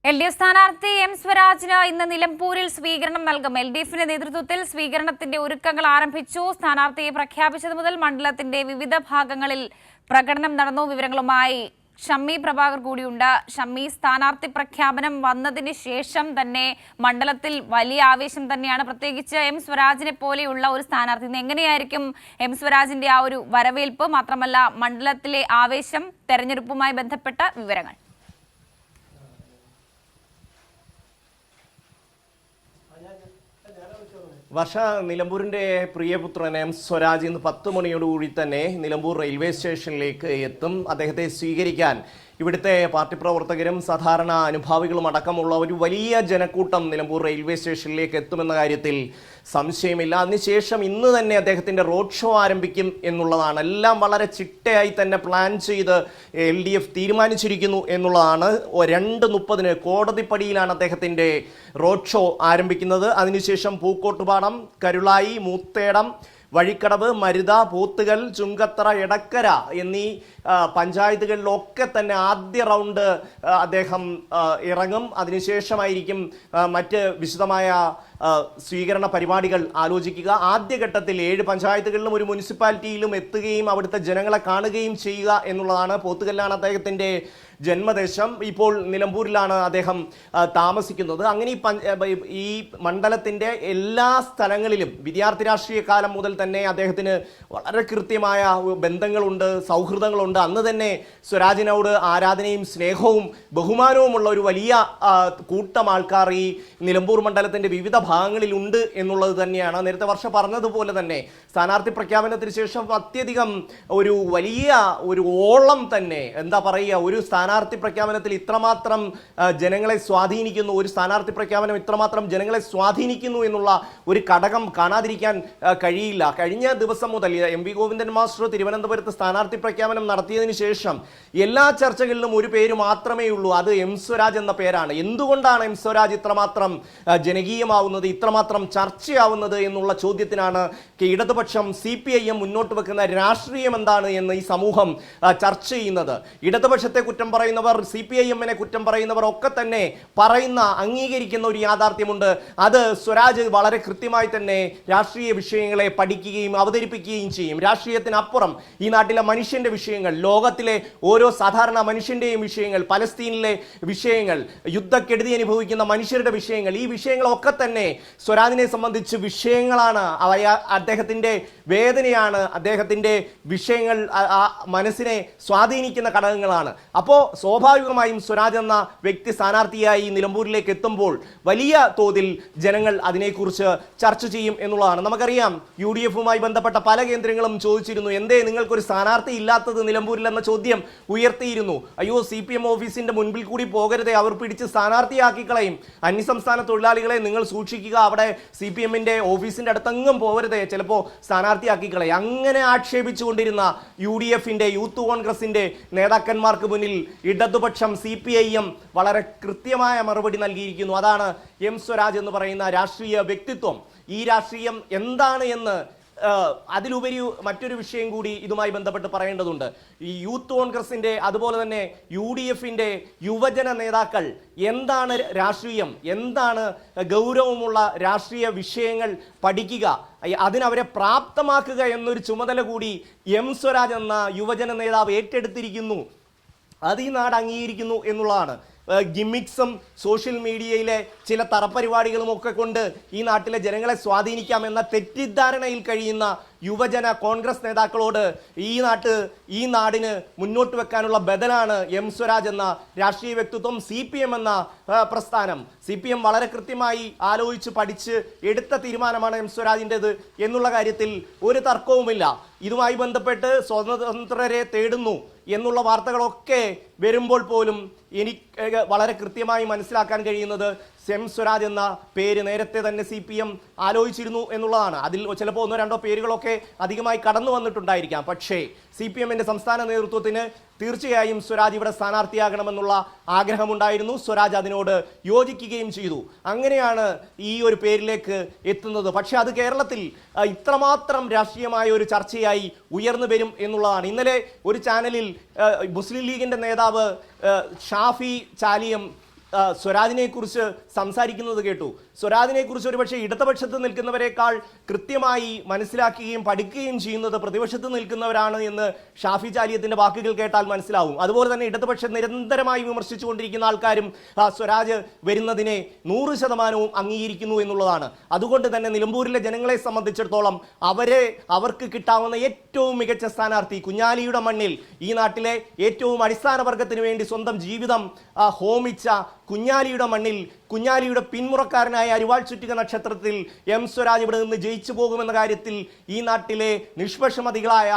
എൽ.ഡി.എഫ് സ്ഥാനാർത്ഥി എം സ്വരാജിന് ഇന്ന് നിലമ്പൂരിൽ സ്വീകരണം നൽകും. എൽ.ഡി.എഫിന്റെ നേതൃത്വത്തിൽ സ്വീകരണത്തിന്റെ ഒരുക്കങ്ങൾ ആരംഭിച്ചു. സ്ഥാനാർത്ഥിയെ പ്രഖ്യാപിച്ചത് മുതൽ മണ്ഡലത്തിന്റെ വിവിധ ഭാഗങ്ങളിൽ പ്രകടനം നടന്നു. വിവരങ്ങളുമായി ഷമ്മി പ്രഭാകർ കൂടിയുണ്ട്. ഷമ്മി, സ്ഥാനാർത്ഥി പ്രഖ്യാപനം വന്നതിന് ശേഷം തന്നെ മണ്ഡലത്തിൽ വലിയ ആവേശം തന്നെയാണ്. പ്രത്യേകിച്ച് എം സ്വരാജിനെ പോലെയുള്ള ഒരു സ്ഥാനാർത്ഥി. ഇന്ന് എങ്ങനെയായിരിക്കും എം സ്വരാജിന്റെ ആ ഒരു വരവേൽപ്പ്? മാത്രമല്ല മണ്ഡലത്തിലെ ആവേശം, തെരഞ്ഞെടുപ്പുമായി ബന്ധപ്പെട്ട വിവരങ്ങൾ. വർഷ, നിലമ്പൂരിന്റെ പ്രിയപുത്രൻ എം സ്വരാജ് ഇന്ന് 10 മണിയോടുകൂടി തന്നെ നിലമ്പൂർ റെയിൽവേ സ്റ്റേഷനിലേക്ക് എത്തും. അദ്ദേഹത്തെ സ്വീകരിക്കാൻ ഇവിടുത്തെ പാർട്ടി പ്രവർത്തകരും സാധാരണ അനുഭാവികളും അടക്കമുള്ള ഒരു വലിയ ജനക്കൂട്ടം നിലമ്പൂർ റെയിൽവേ സ്റ്റേഷനിലേക്ക് എത്തുമെന്ന കാര്യത്തിൽ സംശയമില്ല. അതിനുശേഷം ഇന്ന് തന്നെ അദ്ദേഹത്തിൻ്റെ റോഡ് ഷോ ആരംഭിക്കും എന്നുള്ളതാണ്. എല്ലാം വളരെ ചിട്ടയായി തന്നെ പ്ലാൻ ചെയ്ത് LDF തീരുമാനിച്ചിരിക്കുന്നു എന്നുള്ളതാണ്. 2:30 കോടതിപ്പടിയിലാണ് അദ്ദേഹത്തിൻ്റെ റോഡ് ഷോ ആരംഭിക്കുന്നത്. അതിനുശേഷം പൂക്കോട്ടുപാടം, കരുളായി, മൂത്തേടം, വഴിക്കടവ്, മരുത, പോത്തുകൽ, ചുങ്കത്തറ, എടക്കര എന്നീ പഞ്ചായത്തുകളിലൊക്കെ തന്നെ ആദ്യ റൗണ്ട് അദ്ദേഹം ഇറങ്ങും. അതിനുശേഷമായിരിക്കും മറ്റ് വിശദമായ സ്വീകരണ പരിപാടികൾ ആലോചിക്കുക. ആദ്യഘട്ടത്തിൽ 7 പഞ്ചായത്തുകളിലും ഒരു മുനിസിപ്പാലിറ്റിയിലും എത്തുകയും അവിടുത്തെ ജനങ്ങളെ കാണുകയും ചെയ്യുക എന്നുള്ളതാണ്. പോത്തുകല്ലാണ് അദ്ദേഹത്തിൻ്റെ ജന്മദേശം. ഇപ്പോൾ നിലമ്പൂരിലാണ് അദ്ദേഹം താമസിക്കുന്നത്. അങ്ങനെ ഈ മണ്ഡലത്തിൻ്റെ എല്ലാ സ്ഥലങ്ങളിലും വിദ്യാർത്ഥി രാഷ്ട്രീയ കാലം മുതൽ തന്നെ അദ്ദേഹത്തിന് വളരെ കൃത്യമായ ബന്ധങ്ങളുണ്ട്, സൗഹൃദങ്ങളുണ്ട്. അന്ന് തന്നെ സ്വരാജിനോട് ആരാധനയും സ്നേഹവും ബഹുമാനവുമുള്ള ഒരു വലിയ കൂട്ടം ആൾക്കാർ ഈ നിലമ്പൂർ മണ്ഡലത്തിൻ്റെ വിവിധ ഭാഗങ്ങളിലുണ്ട് എന്നുള്ളത് തന്നെയാണ്. നേരത്തെ വർഷം പറഞ്ഞതുപോലെ തന്നെ സ്ഥാനാർത്ഥി പ്രഖ്യാപനത്തിന് ശേഷം അത്യധികം ഒരു വലിയ ഒരു ഓളം തന്നെ, എന്താ പറയുക, ഒരു സ്ഥാനാർത്ഥി പ്രഖ്യാപനത്തിൽ ഇത്രമാത്രം ജനങ്ങളെ സ്വാധീനിക്കുന്നു, ഒരു സ്ഥാനാർത്ഥി പ്രഖ്യാപനം ഇത്രമാത്രം ജനങ്ങളെ സ്വാധീനിക്കുന്നു എന്നുള്ള ഒരു ഘടകം കാണാതിരിക്കാൻ കഴിയില്ല. കഴിഞ്ഞ ദിവസം മുതൽ MV ഗോവിന്ദൻ മാസ്റ്റർ തിരുവനന്തപുരത്ത് സ്ഥാനാർത്ഥി പ്രഖ്യാപനം നടത്തിയതിനു ശേഷം എല്ലാ ചർച്ചകളിലും ഒരു പേര് മാത്രമേ ഉള്ളൂ, അത് എം സ്വരാജ് എന്ന പേരാണ്. എന്തുകൊണ്ടാണ് എം സ്വരാജ് ഇത്രമാത്രം ജനകീയമാവുന്നത്, ഇത്രമാത്രം ചർച്ചയാവുന്നത് എന്നുള്ള ചോദ്യത്തിനാണ് ഇടതുപക്ഷം CPIM മുന്നോട്ട് വെക്കുന്ന രാഷ്ട്രീയം എന്താണ് എന്ന് ഈ സമൂഹം ചർച്ച ചെയ്യുന്നത്. ഇടതുപക്ഷത്തെ കുറ്റം പറയുന്നവർ, CPIM-നെ കുറ്റം പറയുന്നവർ ഒക്കെ തന്നെ പറയുന്ന, അംഗീകരിക്കുന്ന ഒരു യാഥാർത്ഥ്യമുണ്ട്. അത് സ്വരാജ് വളരെ കൃത്യമായി തന്നെ രാഷ്ട്രീയ വിഷയങ്ങളെ പഠിക്കുകയും അവതരിപ്പിക്കുകയും ചെയ്യും. രാഷ്ട്രീയത്തിനപ്പുറം ഈ നാട്ടിലെ മനുഷ്യന്റെ വിഷയങ്ങൾ, ലോകത്തിലെ ഓരോ സാധാരണ മനുഷ്യന്റെയും വിഷയങ്ങൾ, പലസ്തീനിലെ വിഷയങ്ങൾ, യുദ്ധക്കെടുതി അനുഭവിക്കുന്ന മനുഷ്യരുടെ വിഷയങ്ങൾ, ഈ വിഷയങ്ങളൊക്കെ തന്നെ സ്വരാജിനെ സംബന്ധിച്ച് വിഷയങ്ങളാണ്. അദ്ദേഹത്തിൻ്റെ വേദനയാണ്, അദ്ദേഹത്തിൻ്റെ വിഷയങ്ങൾ മനസ്സിനെ സ്വാധീനിക്കുന്ന ഘടകങ്ങളാണ്. അപ്പോൾ സ്വാഭാവികമായും സ്വരാജ് എന്ന വ്യക്തി സ്ഥാനാർത്ഥിയായി നിലമ്പൂരിലേക്ക് എത്തുമ്പോൾ വലിയ തോതിൽ ജനങ്ങൾ അതിനെക്കുറിച്ച് ചർച്ച ചെയ്യും എന്നുള്ളതാണ്. നമുക്കറിയാം, UDF-മായി ബന്ധപ്പെട്ട പല കേന്ദ്രങ്ങളും ചോദിച്ചിരുന്നു, എന്തേ നിങ്ങൾക്കൊരു സ്ഥാനാർത്ഥി ഇല്ലാത്തത് നിലമ്പൂരിൽ എന്ന ചോദ്യം ഉയർത്തിയിരുന്നു. അയ്യോ, CPM ഓഫീസിന്റെ മുൻപിൽ കൂടി പോകരുതേ, അവർ പിടിച്ച് സ്ഥാനാർത്ഥിയാക്കി കളയും, അന്യസംസ്ഥാന തൊഴിലാളികളെ നിങ്ങൾ സൂക്ഷിക്കുക, അവിടെ CPM-ന്റെ ഓഫീസിന്റെ അടുത്തെങ്ങും പോകരുതേ, ചിലപ്പോൾ സ്ഥാനാർത്ഥിയാക്കി കളയും. അങ്ങനെ ആക്ഷേപിച്ചുകൊണ്ടിരുന്ന UDF-ന്റെ, യൂത്ത് കോൺഗ്രസിന്റെ നേതാക്കന്മാർക്ക് മുന്നിൽ ഇടതുപക്ഷം CPIM വളരെ കൃത്യമായ മറുപടി നൽകിയിരിക്കുന്നു. അതാണ് എം സ്വരാജ് എന്ന് പറയുന്ന രാഷ്ട്രീയ വ്യക്തിത്വം. ഈ രാഷ്ട്രീയം എന്താണ് എന്ന് അതിലുപരി മറ്റൊരു വിഷയം കൂടി ഇതുമായി ബന്ധപ്പെട്ട് പറയേണ്ടതുണ്ട്. ഈ യൂത്ത് കോൺഗ്രസിന്റെ, അതുപോലെ തന്നെ UDF-ന്റെ യുവജന നേതാക്കൾ എന്താണ് രാഷ്ട്രീയം, എന്താണ് ഗൗരവമുള്ള രാഷ്ട്രീയ വിഷയങ്ങൾ പഠിക്കുക, അതിനവരെ പ്രാപ്തമാക്കുക എന്നൊരു ചുമതല കൂടി എം സ്വരാജ് എന്ന യുവജന നേതാവ് ഏറ്റെടുത്തിരിക്കുന്നു. അത് ഈ നാട് അംഗീകരിക്കുന്നു എന്നുള്ളതാണ്. ഗിമ്മിക്സും സോഷ്യൽ മീഡിയയിലെ ചില തറപരിപാടികളും ഒക്കെ കൊണ്ട് ഈ നാട്ടിലെ ജനങ്ങളെ സ്വാധീനിക്കാമെന്ന തെറ്റിദ്ധാരണയിൽ കഴിയുന്ന യുവജന കോൺഗ്രസ് നേതാക്കളോട് ഈ നാടിന് മുന്നോട്ട് വെക്കാനുള്ള ബദലാണ് എം സ്വരാജ് എന്ന രാഷ്ട്രീയ വ്യക്തിത്വം, CPM എന്ന പ്രസ്ഥാനം. CPM വളരെ കൃത്യമായി ആലോചിച്ച് പഠിച്ച് എടുത്ത തീരുമാനമാണ് എം സ്വരാജിൻ്റെത് എന്നുള്ള കാര്യത്തിൽ ഒരു തർക്കവുമില്ല. ഇതുമായി ബന്ധപ്പെട്ട് സ്വതന്ത്രരെ തേടുന്നു എന്നുള്ള വാർത്തകളൊക്കെ വരുമ്പോൾ പോലും എനിക്ക് വളരെ കൃത്യമായി മനസ്സിലാക്കാൻ കഴിയുന്നത് എം സ്വരാജ് എന്ന പേര് നേരത്തെ തന്നെ CPM ആലോചിച്ചിരുന്നു എന്നുള്ളതാണ്. അതിൽ ചിലപ്പോൾ 1-2 പേരുകളൊക്കെ അധികമായി കടന്നു വന്നിട്ടുണ്ടായിരിക്കാം. പക്ഷേ CPM-ന്റെ സംസ്ഥാന നേതൃത്വത്തിന് തീർച്ചയായും സ്വരാജ് ഇവിടെ സ്ഥാനാർത്ഥിയാകണമെന്നുള്ള ആഗ്രഹമുണ്ടായിരുന്നു. സ്വരാജ് അതിനോട് യോജിക്കുകയും ചെയ്തു. അങ്ങനെയാണ് ഈ ഒരു പേരിലേക്ക് എത്തുന്നത്. പക്ഷേ അത് കേരളത്തിൽ ഇത്രമാത്രം രാഷ്ട്രീയമായ ഒരു ചർച്ചയായി ഉയർന്നു വരും എന്നുള്ളതാണ്. ഇന്നലെ ഒരു ചാനലിൽ മുസ്ലിം ലീഗിൻ്റെ നേതാവ് ഷാഫി ചാലിയം സ്വരാജിനെ കുറിച്ച് സംസാരിക്കുന്നത് കേട്ടു. സ്വരാജിനെ കുറിച്ച് ഒരുപക്ഷെ ഇടതുപക്ഷത്ത് നിൽക്കുന്നവരെക്കാൾ കൃത്യമായി മനസ്സിലാക്കുകയും പഠിക്കുകയും ചെയ്യുന്നത് പ്രതിപക്ഷത്ത് നിൽക്കുന്നവരാണ് എന്ന് ഷാഫി ചാലിയത്തിന്റെ വാക്കുകൾ കേട്ടാൽ മനസ്സിലാവും. അതുപോലെ തന്നെ ഇടതുപക്ഷം നിരന്തരമായി വിമർശിച്ചുകൊണ്ടിരിക്കുന്ന ആൾക്കാരും സ്വരാജ് വരുന്നതിനെ 100% അംഗീകരിക്കുന്നു എന്നുള്ളതാണ്. അതുകൊണ്ട് തന്നെ നിലമ്പൂരിലെ ജനങ്ങളെ സംബന്ധിച്ചിടത്തോളം അവർക്ക് കിട്ടാവുന്ന ഏറ്റവും മികച്ച സ്ഥാനാർത്ഥി കുഞ്ഞാലിയുടെ മണ്ണിൽ ഈ നാട്ടിലെ ഏറ്റവും അടിസ്ഥാന വർഗത്തിന് വേണ്ടി സ്വന്തം ജീവിതം ഹോമിച്ച കുഞ്ഞാലിയുടെ മണ്ണിൽ കുഞ്ഞാലിയുടെ പിന്മുറക്കാരനായ അരിവാൾ ചുറ്റിക നക്ഷത്രത്തിൽ എം സ്വരാജ് ഇവിടെ നിന്ന് ജയിച്ചു പോകുമെന്ന കാര്യത്തിൽ ഈ നാട്ടിലെ നിഷ്പക്ഷമതികളായ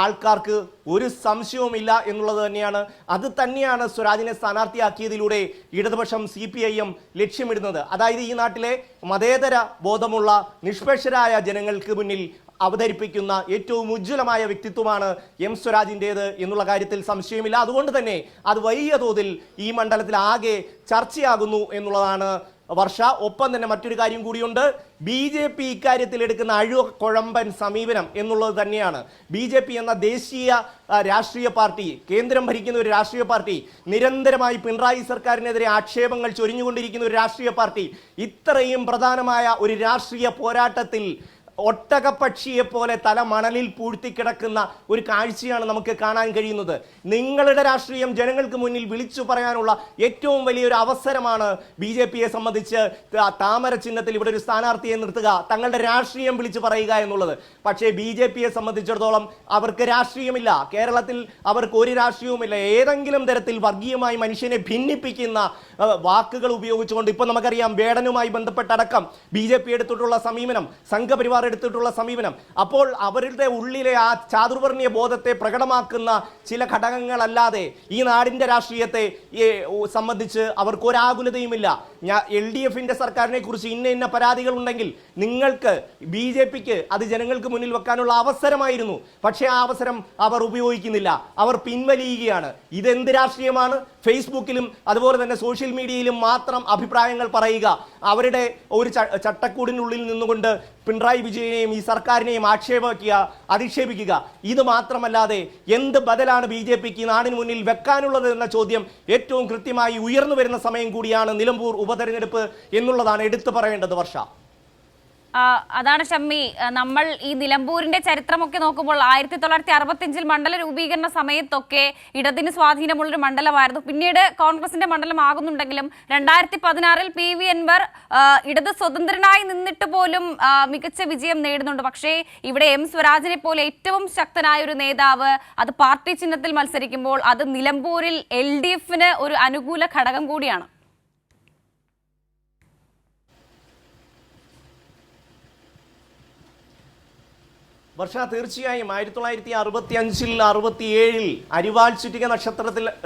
ആൾക്കാർക്ക് ഒരു സംശയവുമില്ല എന്നുള്ളത് തന്നെയാണ്. അത് തന്നെയാണ് സ്വരാജിനെ സ്ഥാനാർത്ഥിയാക്കിയതിലൂടെ ഇടതുപക്ഷം CPIM ലക്ഷ്യമിടുന്നത്. അതായത് ഈ നാട്ടിലെ മതേതര ബോധമുള്ള നിഷ്പക്ഷരായ ജനങ്ങൾക്ക് മുന്നിൽ അവതരിപ്പിക്കുന്ന ഏറ്റവും ഉജ്ജ്വലമായ വ്യക്തിത്വമാണ് എം സ്വരാജിൻ്റേത് എന്നുള്ള കാര്യത്തിൽ സംശയമില്ല. അതുകൊണ്ട് തന്നെ അത് വലിയ തോതിൽ ഈ മണ്ഡലത്തിൽ ആകെ ചർച്ചയാകുന്നു എന്നുള്ളതാണ് വർഷ. ഒപ്പം തന്നെ മറ്റൊരു കാര്യം കൂടിയുണ്ട്. BJP ഇക്കാര്യത്തിൽ എടുക്കുന്ന അഴുകുഴമ്പൻ സമീപനം എന്നുള്ളത് തന്നെയാണ്. BJP എന്ന ദേശീയ രാഷ്ട്രീയ പാർട്ടി, കേന്ദ്രം ഭരിക്കുന്ന ഒരു രാഷ്ട്രീയ പാർട്ടി, നിരന്തരമായി പിണറായി സർക്കാരിനെതിരെ ആക്ഷേപങ്ങൾ ചൊരിഞ്ഞുകൊണ്ടിരിക്കുന്ന ഒരു രാഷ്ട്രീയ പാർട്ടി, ഇത്രയും പ്രധാനമായ ഒരു രാഷ്ട്രീയ പോരാട്ടത്തിൽ ഒട്ടകപ്പക്ഷിയെ പോലെ തല മണലിൽ പൂഴ്ത്തിക്കിടക്കുന്ന ഒരു കാഴ്ചയാണ് നമുക്ക് കാണാൻ കഴിയുന്നത്. നിങ്ങളുടെ രാഷ്ട്രീയം ജനങ്ങൾക്ക് മുന്നിൽ വിളിച്ചു പറയാനുള്ള ഏറ്റവും വലിയൊരു അവസരമാണ് BJPയെ സംബന്ധിച്ച് താമര ചിഹ്നത്തിൽ ഇവിടെ ഒരു സ്ഥാനാർത്ഥിയെ നിർത്തുക, തങ്ങളുടെ രാഷ്ട്രീയം വിളിച്ചു പറയുക എന്നുള്ളത്. പക്ഷേ BJPയെ സംബന്ധിച്ചിടത്തോളം അവർക്ക് രാഷ്ട്രീയമില്ല. കേരളത്തിൽ അവർക്ക് ഒരു രാഷ്ട്രീയവുമില്ല. ഏതെങ്കിലും തരത്തിൽ വർഗീയമായി മനുഷ്യനെ ഭിന്നിപ്പിക്കുന്ന വാക്കുകൾ ഉപയോഗിച്ചുകൊണ്ട് ഇപ്പോൾ നമുക്കറിയാം വേടനുമായി ബന്ധപ്പെട്ടടക്കം BJP എടുത്തിട്ടുള്ള സമീപനം, സംഘപരിവാർ എടുത്തിട്ടുള്ള സമീപനം. അപ്പോൾ അവരുടെ ഉള്ളിലെ ആ ചാതുർവർണ്ണീയ ബോധത്തെ പ്രകടമാക്കുന്ന ചില ഘടകങ്ങളല്ലാതെ ഈ നാടിന്റെ രാഷ്ട്രീയത്തെ സംബന്ധിച്ച് അവർക്ക് ഒരാകുലതയുമില്ല. LDFന്റെ സർക്കാരിനെ കുറിച്ച് ഇന്ന പരാതികൾ ഉണ്ടെങ്കിൽ നിങ്ങൾക്ക് BJPക്ക് അത് ജനങ്ങൾക്ക് മുന്നിൽ വെക്കാനുള്ള അവസരമായിരുന്നു. പക്ഷേ ആ അവസരം അവർ ഉപയോഗിക്കുന്നില്ല, അവർ പിൻവലിയുകയാണ്. ഇതെന്ത് രാഷ്ട്രീയമാണ്? ഫേസ്ബുക്കിലും അതുപോലെ തന്നെ സോഷ്യൽ മീഡിയയിലും മാത്രം അഭിപ്രായങ്ങൾ പറയുക, അവരുടെ ഒരു ചട്ടക്കൂടിനുള്ളിൽ നിന്നുകൊണ്ട് പിണറായി വിജയനെയും ഈ സർക്കാരിനെയും അധിക്ഷേപിക്കുക. ഇത് മാത്രമല്ലാതെ എന്ത് ബദലാണ് BJPക്ക് നാടിന് മുന്നിൽ വെക്കാനുള്ളത് എന്ന ചോദ്യം ഏറ്റവും കൃത്യമായി ഉയർന്നു വരുന്ന സമയം കൂടിയാണ് നിലമ്പൂർ ഉപതെരഞ്ഞെടുപ്പ് എന്നുള്ളതാണ് എടുത്തു പറയേണ്ടത്. വർഷ, അതാണ് ഷമ്മി, നമ്മൾ ഈ നിലമ്പൂരിന്റെ ചരിത്രമൊക്കെ നോക്കുമ്പോൾ 1965 മണ്ഡല രൂപീകരണ സമയത്തൊക്കെ ഇടതിന് സ്വാധീനമുള്ളൊരു മണ്ഡലമായിരുന്നു. പിന്നീട് കോൺഗ്രസിന്റെ മണ്ഡലമാകുന്നുണ്ടെങ്കിലും 2016 PV അൻവർ ഇടത് സ്വതന്ത്രനായി നിന്നിട്ട് പോലും മികച്ച വിജയം നേടുന്നുണ്ട്. പക്ഷേ ഇവിടെ എം സ്വരാജിനെ പോലെ ഏറ്റവും ശക്തനായ ഒരു നേതാവ് അത് പാർട്ടി ചിഹ്നത്തിൽ മത്സരിക്കുമ്പോൾ അത് നിലമ്പൂരിൽ LDFന് ഒരു അനുകൂല ഘടകം കൂടിയാണ്. വർഷ, തീർച്ചയായും 1965 67 അരിവാൾ ചുറ്റിക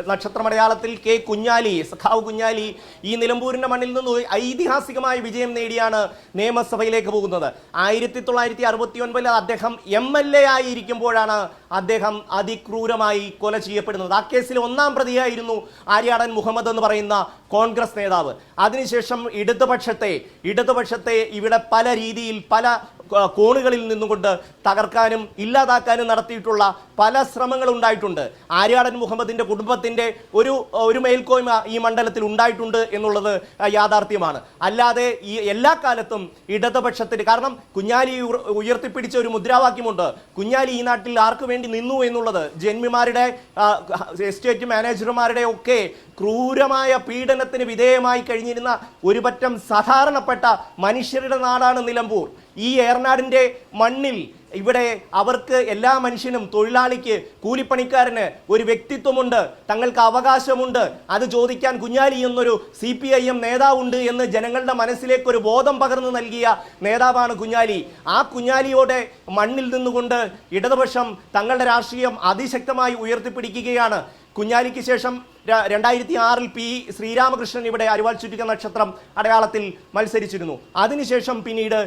നക്ഷത്രമടയാളത്തിൽ കുഞ്ഞാലി, സഖാവ് കുഞ്ഞാലി ഈ നിലമ്പൂരിന്റെ മണ്ണിൽ നിന്ന് ഐതിഹാസികമായ വിജയം നേടിയാണ് നിയമസഭയിലേക്ക് പോകുന്നത്. 1969 അദ്ദേഹം MLA ആയിരിക്കുമ്പോഴാണ് അദ്ദേഹം അതിക്രൂരമായി കൊല ചെയ്യപ്പെടുന്നത്. ആ കേസിൽ 1-ാം പ്രതിയായിരുന്നു ആര്യാടൻ മുഹമ്മദ് എന്ന് പറയുന്ന കോൺഗ്രസ് നേതാവ്. അതിനുശേഷം ഇടതുപക്ഷത്തെ ഇവിടെ പല രീതിയിൽ പല കോണുകളിൽ നിന്നുകൊണ്ട് തകർക്കാനും ഇല്ലാതാക്കാനും നടത്തിയിട്ടുള്ള പല ശ്രമങ്ങൾ ഉണ്ടായിട്ടുണ്ട്. ആര്യാടൻ മുഹമ്മദിന്റെ കുടുംബത്തിന്റെ ഒരു മേൽക്കോയ്മ ഈ മണ്ഡലത്തിൽ ഉണ്ടായിട്ടുണ്ട് എന്നുള്ളത് യാഥാർത്ഥ്യമാണ്. അല്ലാതെ ഈ എല്ലാ കാലത്തും ഇടതുപക്ഷത്തിന്, കാരണം കുഞ്ഞാലി ഉയർത്തിപ്പിടിച്ച ഒരു മുദ്രാവാക്യമുണ്ട്, കുഞ്ഞാലി ഈ നാട്ടിൽ ആർക്കു വേണ്ടി നിന്നു എന്നുള്ളത്. ജന്മിമാരുടെ, എസ്റ്റേറ്റ് മാനേജർമാരുടെ ഒക്കെ ക്രൂരമായ പീഡനത്തിന് വിധേയമായി കഴിഞ്ഞിരുന്ന ഒരു പറ്റം സാധാരണപ്പെട്ട മനുഷ്യരുടെ നാടാണ് നിലമ്പൂർ. ഈ ഏറനാടിന്റെ മണ്ണിൽ ഇവിടെ അവർക്ക് എല്ലാ മനുഷ്യനും, തൊഴിലാളിക്ക്, കൂലിപ്പണിക്കാരന് ഒരു വ്യക്തിത്വമുണ്ട്, തങ്ങൾക്ക് അവകാശമുണ്ട്. അത് ചോദിക്കാൻ കുഞ്ഞാലി എന്നൊരു CPIM നേതാവുണ്ട് എന്ന് ജനങ്ങളുടെ മനസ്സിലേക്ക് ഒരു ബോധം പകർന്നു നൽകിയ നേതാവാണ് കുഞ്ഞാലി. ആ കുഞ്ഞാലിയോടെ മണ്ണിൽ നിന്നുകൊണ്ട് ഇടതുപക്ഷം തങ്ങളുടെ രാഷ്ട്രീയം അതിശക്തമായി ഉയർത്തിപ്പിടിക്കുകയാണ്. കുഞ്ഞാലിക്ക് ശേഷം 2006 P ശ്രീരാമകൃഷ്ണൻ ഇവിടെ അരിവാൾ ചുറ്റിക നക്ഷത്രം അടയാളത്തിൽ മത്സരിച്ചിരുന്നു. അതിനുശേഷം പിന്നീട്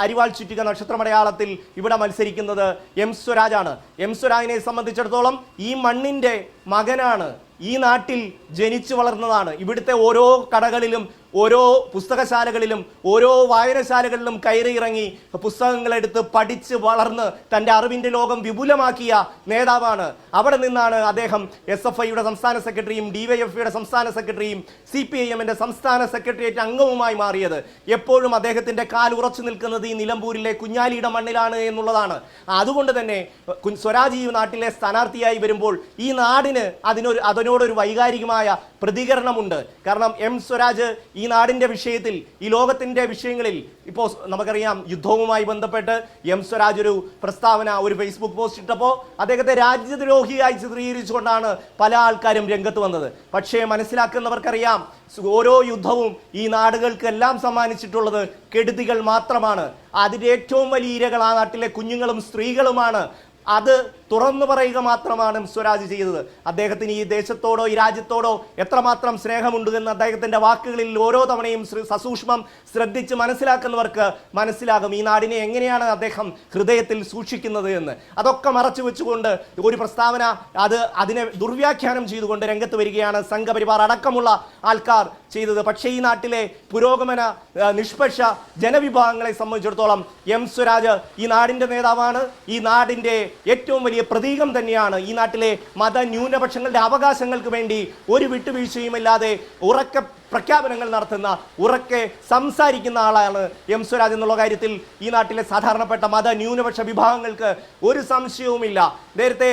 അരിവാൾ ചുറ്റിക നക്ഷത്രമടയാളത്തിൽ ഇവിടെ മത്സരിക്കുന്നത് എം സ്വരാജാണ്. എം സ്വരാജിനെ സംബന്ധിച്ചിടത്തോളം ഈ മണ്ണിന്റെ മകനാണ്, ഈ നാട്ടിൽ ജനിച്ചു വളർന്നതാണ്. ഇവിടുത്തെ ഓരോ കടകളിലും ഓരോ പുസ്തകശാലകളിലും ഓരോ വായനശാലകളിലും കയറി ഇറങ്ങി പുസ്തകങ്ങളെടുത്ത് പഠിച്ച് വളർന്ന് തൻ്റെ അറിവിൻ്റെ ലോകം വിപുലമാക്കിയ നേതാവാണ്. അവിടെ നിന്നാണ് അദ്ദേഹം SFIയുടെ സംസ്ഥാന സെക്രട്ടറിയും DYFIയുടെ സംസ്ഥാന സെക്രട്ടറിയും CPIMന്റെ സംസ്ഥാന സെക്രട്ടേറിയറ്റ് അംഗവുമായി മാറിയത്. എപ്പോഴും അദ്ദേഹത്തിൻ്റെ കാൽ ഉറച്ചു നിൽക്കുന്നത് ഈ നിലമ്പൂരിലെ കുഞ്ഞാലിയുടെ മണ്ണിലാണ് എന്നുള്ളതാണ്. അതുകൊണ്ട് തന്നെ സ്വരാജ് ഈ നാട്ടിലെ സ്ഥാനാർത്ഥിയായി വരുമ്പോൾ ഈ നാടിന് അതിനോടൊരു വൈകാരികമായ പ്രതികരണമുണ്ട്. കാരണം സ്വരാജ് ഈ നാടിൻ്റെ വിഷയത്തിൽ, ഈ ലോകത്തിൻ്റെ വിഷയങ്ങളിൽ, ഇപ്പോൾ നമുക്കറിയാം യുദ്ധവുമായി ബന്ധപ്പെട്ട് സ്വരാജ് ഒരു പ്രസ്താവന, ഒരു ഫേസ്ബുക്ക് പോസ്റ്റ് ഇട്ടപ്പോൾ അദ്ദേഹത്തെ രാജ്യദ്രോഹിയായി ചിത്രീകരിച്ചുകൊണ്ടാണ് പല ആൾക്കാരും രംഗത്ത് വന്നത്. പക്ഷേ മനസ്സിലാക്കുന്നവർക്കറിയാം, ഓരോ യുദ്ധവും ഈ നാടുകൾക്കെല്ലാം സമ്മാനിച്ചിട്ടുള്ളത് കെടുതികൾ മാത്രമാണ്. അതിൻ്റെ ഏറ്റവും വലിയ ഇരകൾ ആ നാട്ടിലെ കുഞ്ഞുങ്ങളും സ്ത്രീകളുമാണ്. അത് തുറന്നു പറയുക മാത്രമാണ് സ്വരാജ് ചെയ്തത്. അദ്ദേഹത്തിന് ഈ ദേശത്തോടോ ഈ രാജ്യത്തോടോ എത്രമാത്രം സ്നേഹമുണ്ട് എന്ന് അദ്ദേഹത്തിൻ്റെ വാക്കുകളിൽ ഓരോ തവണയും സസൂക്ഷ്മം ശ്രദ്ധിച്ച് മനസ്സിലാക്കുന്നവർക്ക് മനസ്സിലാകും ഈ നാടിനെ എങ്ങനെയാണ് അദ്ദേഹം ഹൃദയത്തിൽ സൂക്ഷിക്കുന്നത് എന്ന്. അതൊക്കെ മറച്ചു വെച്ചുകൊണ്ട് ഒരു പ്രസ്താവന അതിനെ ദുർവ്യാഖ്യാനം ചെയ്തുകൊണ്ട് രംഗത്ത് വരികയാണ് സംഘപരിവാർ അടക്കമുള്ള ആൾക്കാർ ചെയ്തത്. പക്ഷേ ഈ നാട്ടിലെ പുരോഗമന നിഷ്പക്ഷ ജനവിഭാഗങ്ങളെ സംബന്ധിച്ചിടത്തോളം സ്വരാജ് ഈ നാടിൻ്റെ നേതാവാണ്. ഈ നാടിൻ്റെ ഏറ്റവും വലിയ പ്രതീകം തന്നെയാണ്. ഈ നാട്ടിലെ മത ന്യൂനപക്ഷങ്ങളുടെ അവകാശങ്ങൾക്ക് വേണ്ടി ഒരു വിട്ടുവീഴ്ചയുമില്ലാതെ ഉറക്കെ പ്രഖ്യാപനങ്ങൾ നടത്തുന്ന, ഉറക്കെ സംസാരിക്കുന്ന ആളാണ് സ്വരാജ് എന്നുള്ള കാര്യത്തിൽ ഈ നാട്ടിലെ സാധാരണപ്പെട്ട മത ന്യൂനപക്ഷ വിഭാഗങ്ങൾക്ക് ഒരു സംശയവുമില്ല. നേരത്തെ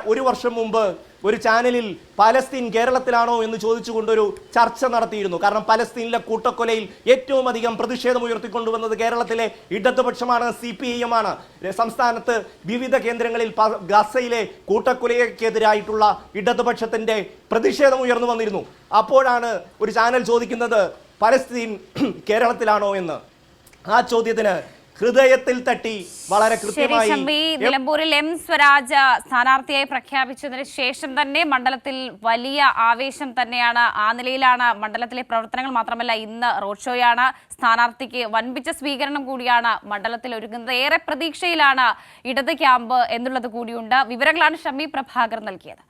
ഒരു വർഷം മുമ്പ് ഒരു ചാനലിൽ പലസ്തീൻ കേരളത്തിലാണോ എന്ന് ചോദിച്ചുകൊണ്ടൊരു ചർച്ച നടത്തിയിരുന്നു. കാരണം പലസ്തീനിലെ കൂട്ടക്കൊലയിൽ ഏറ്റവും അധികം പ്രതിഷേധം ഉയർത്തിക്കൊണ്ടുവന്നത് കേരളത്തിലെ ഇടതുപക്ഷമാണ്, CPIM ആണ്. സംസ്ഥാനത്ത് വിവിധ കേന്ദ്രങ്ങളിൽ ഗസയിലെ കൂട്ടക്കൊലയ്ക്കെതിരായിട്ടുള്ള ഇടതുപക്ഷത്തിൻ്റെ പ്രതിഷേധം ഉയർന്നു വന്നിരുന്നു. അപ്പോഴാണ് ഒരു ചാനൽ ചോദിക്കുന്നത് പലസ്തീൻ കേരളത്തിലാണോ എന്ന്. ആ ചോദ്യത്തിന് ഹൃദയത്തിൽ തട്ടി വളരെ കൃത്യമായി നിലമ്പൂരിൽ സ്വരാജ് സ്ഥാനാർത്ഥിയായി പ്രഖ്യാപിച്ചതിന് ശേഷം തന്നെ മണ്ഡലത്തിൽ വലിയ ആവേശം തന്നെയാണ്. ആ നിലയിലാണ് മണ്ഡലത്തിലെ പ്രവർത്തനങ്ങൾ. മാത്രമല്ല ഇന്ന് റോഡ് ഷോയാണ്. സ്ഥാനാർത്ഥിക്ക് വൻപിച്ച സ്വീകരണം കൂടിയാണ് മണ്ഡലത്തിൽ ഒരുങ്ങുന്നത്. ഏറെ പ്രതീക്ഷയിലാണ് ഇടത് ക്യാമ്പ് എന്നുള്ളത് കൂടിയുണ്ട്. വിവരങ്ങളാണ് ഷമി പ്രഭാകർ നൽകിയത്.